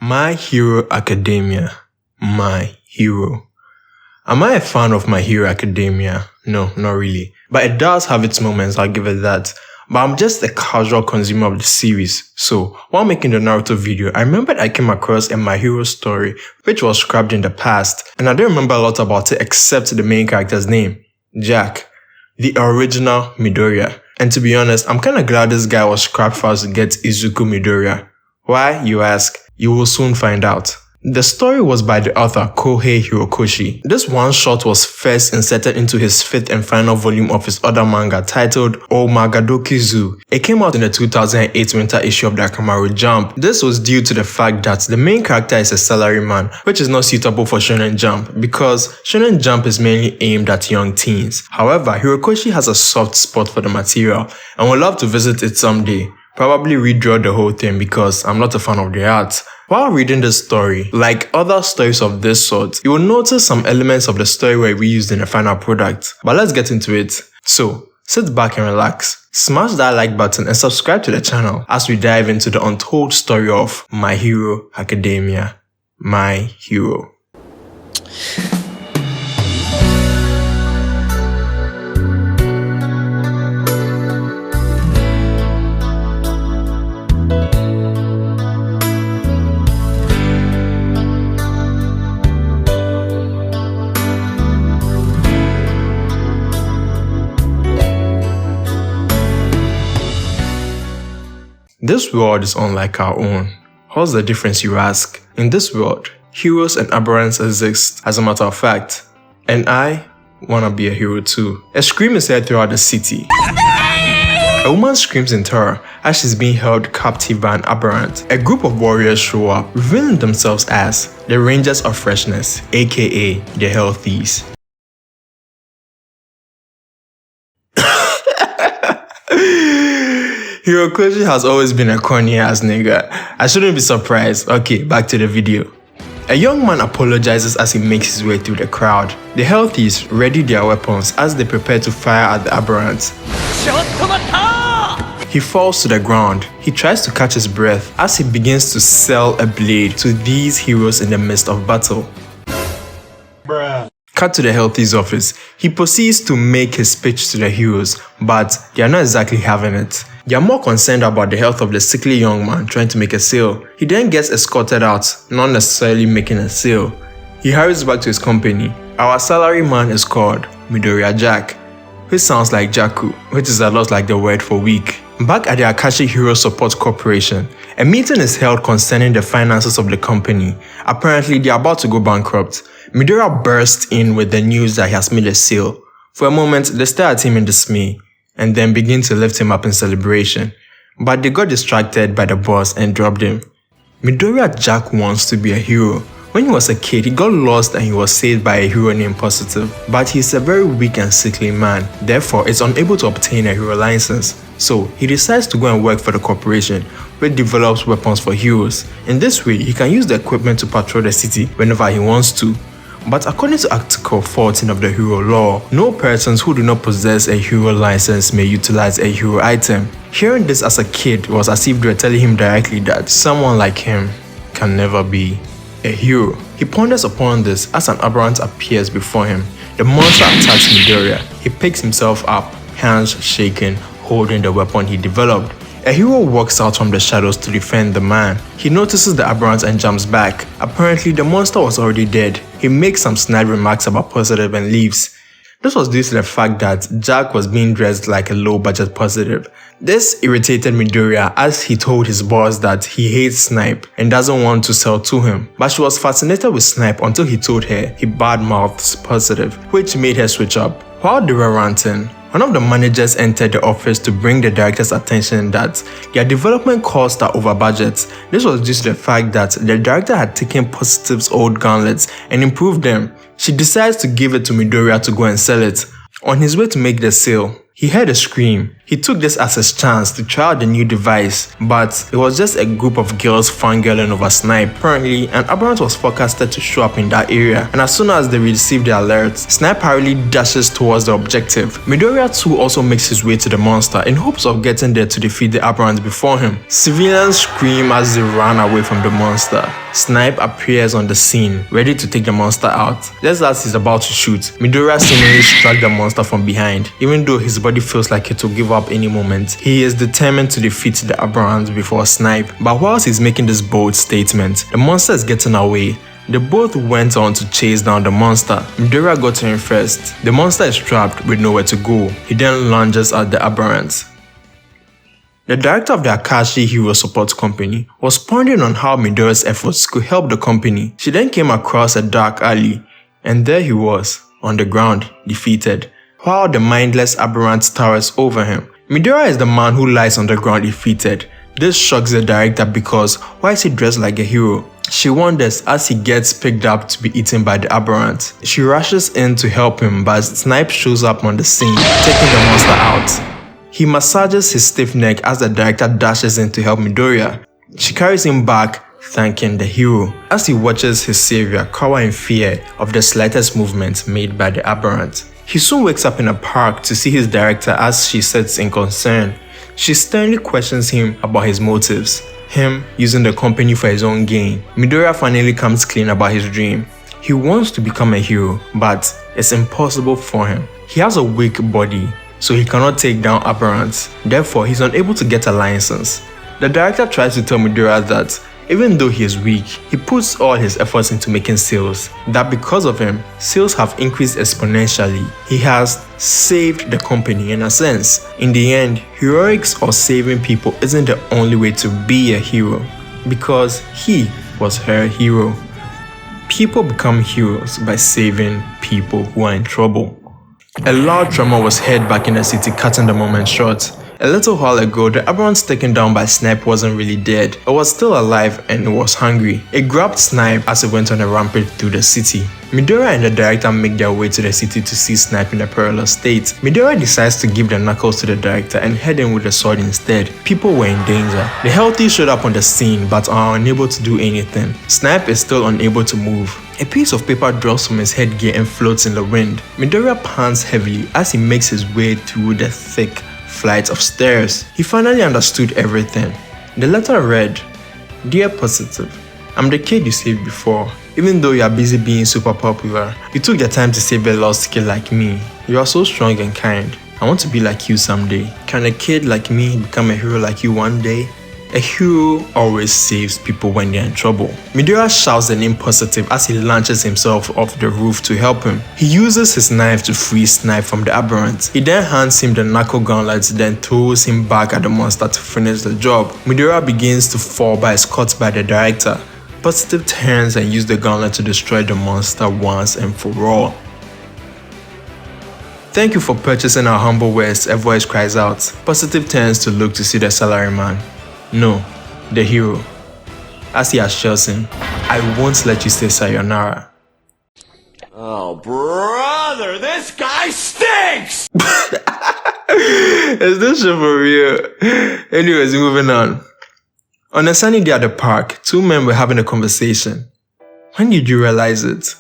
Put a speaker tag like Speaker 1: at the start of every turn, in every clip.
Speaker 1: My Hero Academia. My hero. Am I a fan of My Hero Academia? No, not really. But it does have its moments, I'll give it that. But I'm just a casual consumer of the series. So, while making the Naruto video, I remembered I came across a My Hero story, which was scrapped in the past, and I don't remember a lot about it except the main character's name, Jack, the original Midoriya. And to be honest, I'm kinda glad this guy was scrapped for us to get Izuku Midoriya. Why, you ask? You will soon find out. The story was by the author Kohei Hirokoshi. This one-shot was first inserted into his 5th and final volume of his other manga titled Omagadokizu. It came out in the 2008 winter issue of the Akamaru Jump. This was due to the fact that the main character is a salaryman, which is not suitable for Shonen Jump because Shonen Jump is mainly aimed at young teens. However, Hirokoshi has a soft spot for the material and would love to visit it someday. Probably redraw the whole thing because I'm not a fan of the art. While reading this story, like other stories of this sort, you will notice some elements of the story were reused in the final product. But let's get into it. So, sit back and relax. Smash that like button and subscribe to the channel as we dive into the untold story of My Hero Academia. My Hero. This world is unlike our own. What's the difference, you ask? In this world, heroes and aberrants exist, as a matter of fact. And I wanna be a hero too. A scream is heard throughout the city. A woman screams in terror as she's being held captive by an aberrant. A group of warriors show up, revealing themselves as the Rangers of Freshness, aka the Healthies. Hirokoshi has always been a corny ass nigga. I shouldn't be surprised. Okay, back to the video. A young man apologizes as he makes his way through the crowd. The Healthies ready their weapons as they prepare to fire at the aberrant. He falls to the ground. He tries to catch his breath as he begins to sell a blade to these heroes in the midst of battle. Cut to the Healthies' office. He proceeds to make his pitch to the heroes, but they are not exactly having it. They are more concerned about the health of the sickly young man trying to make a sale. He then gets escorted out, not necessarily making a sale. He hurries back to his company. Our salary man is called Midoriya Jack, which sounds like Jaku, which is a lot like the word for weak. Back at the Akashi Hero Support Corporation, a meeting is held concerning the finances of the company. Apparently, they are about to go bankrupt. Midoriya bursts in with the news that he has made a sale. For a moment, they stare at him in dismay, and then begin to lift him up in celebration. But they got distracted by the boss and dropped him. Midoriya Jack wants to be a hero. When he was a kid, he got lost and he was saved by a hero named Positive. But he's a very weak and sickly man, therefore is unable to obtain a hero license. So he decides to go and work for the corporation, which develops weapons for heroes. In this way, he can use the equipment to patrol the city whenever he wants to. But according to Article 14 of the Hero Law, no persons who do not possess a hero license may utilize a hero item. Hearing this as a kid was as if they were telling him directly that someone like him can never be a hero. He ponders upon this as an aberrant appears before him. The monster attacks Midoriya. He picks himself up, hands shaking, holding the weapon he developed. A hero walks out from the shadows to defend the man. He notices the aberrant and jumps back. Apparently, the monster was already dead. He makes some snide remarks about Positive and leaves. This was due to the fact that Jack was being dressed like a low-budget Positive. This irritated Midoriya as he told his boss that he hates Snipe and doesn't want to sell to him. But she was fascinated with Snipe until he told her he badmouths Positive, which made her switch up. While they were ranting, one of the managers entered the office to bring the director's attention that their development costs are over budget. This was due to the fact that the director had taken Positive's old gauntlets and improved them. She decides to give it to Midoriya to go and sell it. On his way to make the sale, he heard a scream. He He took this as his chance to try out the new device, but it was just a group of girls fangirling over Snipe. Apparently, an aberrant was forecasted to show up in that area, and as soon as they received the alert, Snipe hurriedly dashes towards the objective. Midoriya too also makes his way to the monster in hopes of getting there to defeat the aberrant before him. Civilians scream as they run away from the monster. Snipe appears on the scene, ready to take the monster out. Just as he's about to shoot, Midoriya seemingly struck the monster from behind. Even though his body feels like it will give up any moment, he is determined to defeat the aberrant before Snipe. But whilst he's making this bold statement, the monster is getting away. They both went on to chase down the monster. Midoriya got to him first. The monster is trapped with nowhere to go. He then lunges at the aberrant. The director of the Akashi Hero Support Company was pondering on how Midoriya's efforts could help the company. She then came across a dark alley, and there he was, on the ground, defeated, while the mindless aberrant towers over him. Midoriya is the man who lies on the ground defeated. This shocks the director because why is he dressed like a hero? She wonders as he gets picked up to be eaten by the aberrant. She rushes in to help him, but Snipe shows up on the scene, taking the monster out. He massages his stiff neck as the director dashes in to help Midoriya. She carries him back, thanking the hero, as he watches his savior cower in fear of the slightest movement made by the aberrant. He soon wakes up in a park to see his director as she sits in concern. She sternly questions him about his motives, him using the company for his own gain. Midoriya finally comes clean about his dream. He wants to become a hero, but it's impossible for him. He has a weak body, so he cannot take down aberrants. Therefore, he's unable to get a license. The director tries to tell Midoriya that even though he is weak, he puts all his efforts into making sales. That because of him, sales have increased exponentially. He has saved the company in a sense. In the end, heroics or saving people isn't the only way to be a hero, because he was her hero. People become heroes by saving people who are in trouble. A loud tremor was heard back in the city, cutting the moment short. A little while ago, the aberrant taken down by Snipe wasn't really dead. It was still alive and it was hungry. It grabbed Snipe as it went on a rampage through the city. Midoriya and the director make their way to the city to see Snipe in a perilous state. Midoriya decides to give the knuckles to the director and head in with the sword instead. People were in danger. The healthy showed up on the scene but are unable to do anything. Snipe is still unable to move. A piece of paper drops from his headgear and floats in the wind. Midoriya pants heavily as he makes his way through the thick flights of stairs. He finally understood everything. The letter read, "Dear Positive, I'm the kid you saved before. Even though you are busy being super popular, you took the time to save a lost kid like me. You are so strong and kind. I want to be like you someday. Can a kid like me become a hero like you one day?" A hero always saves people when they're in trouble. Midoriya shouts the name Positive as he launches himself off the roof to help him. He uses his knife to free Snipe from the aberrant. He then hands him the knuckle gauntlet, then throws him back at the monster to finish the job. Midoriya begins to fall but is caught by the director. Positive turns and uses the gauntlet to destroy the monster once and for all. "Thank you for purchasing our humble wares," a voice cries out. Positive turns to look to see the salaryman. No, the hero. As he assures him, "I won't let you say sayonara."
Speaker 2: Oh, brother, this guy stinks!
Speaker 1: Is this shit for real? Anyways, moving on. On a sunny day at the park, two men were having a conversation. When did you realize it?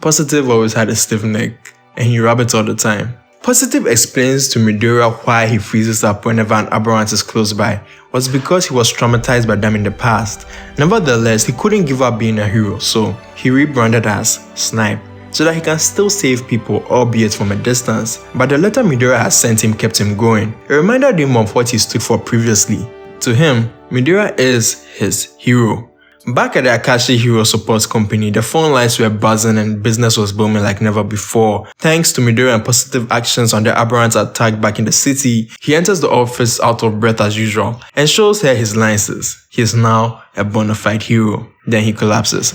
Speaker 1: Positive always had a stiff neck, and he rubbed it all the time. Positive explains to Midoriya why he freezes up whenever an aberrant is close by was because he was traumatized by them in the past. Nevertheless, he couldn't give up being a hero, so he rebranded as Snipe, so that he can still save people, albeit from a distance. But the letter Midoriya has sent him kept him going. It reminded him of what he stood for previously. To him, Midoriya is his hero. Back at the Akashi Hero Support Company, the phone lines were buzzing and business was booming like never before. Thanks to Midoriya and Positive actions on the aberrant attack back in the city, he enters the office out of breath as usual and shows her his licenses. He is now a bona fide hero. Then he collapses.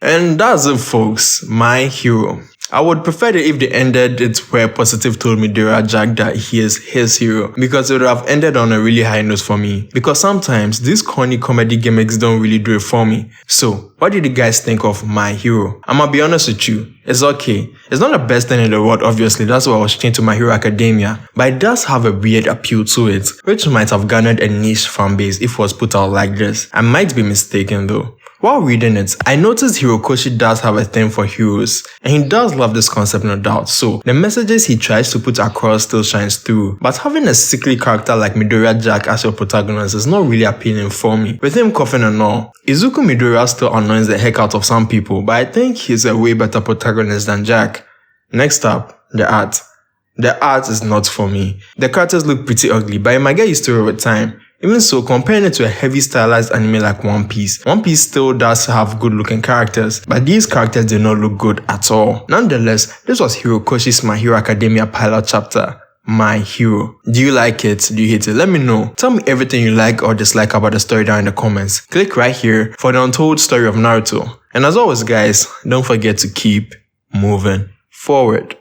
Speaker 1: And that's it, folks. My hero. I would prefer it if they ended it where Positive told Midoriya Jack that he is his hero, because it would have ended on a really high note for me. Because sometimes these corny comedy gimmicks don't really do it for me. So, what did you guys think of My Hero? I'ma be honest with you, it's okay. It's not the best thing in the world, obviously, that's why I was changed to My Hero Academia, but it does have a weird appeal to it, which might have garnered a niche fanbase if it was put out like this. I might be mistaken though. While reading it, I noticed Hirokoshi does have a thing for heroes, and he does love this concept, no doubt, so the messages he tries to put across still shines through. But having a sickly character like Midoriya Jack as your protagonist is not really appealing for me. With him coughing and all, Izuku Midoriya still annoys the heck out of some people, but I think he's a way better protagonist than Jack. Next up, the art. The art is not for me. The characters look pretty ugly, but I might get used to it with time. Even so, comparing it to a heavy stylized anime like One Piece still does have good looking characters, but these characters do not look good at all. Nonetheless, this was Hirokoshi's My Hero Academia pilot chapter, My Hero. Do you like it? Do you hate it? Let me know. Tell me everything you like or dislike about the story down in the comments. Click right here for the untold story of Naruto. And as always guys, don't forget to keep moving forward.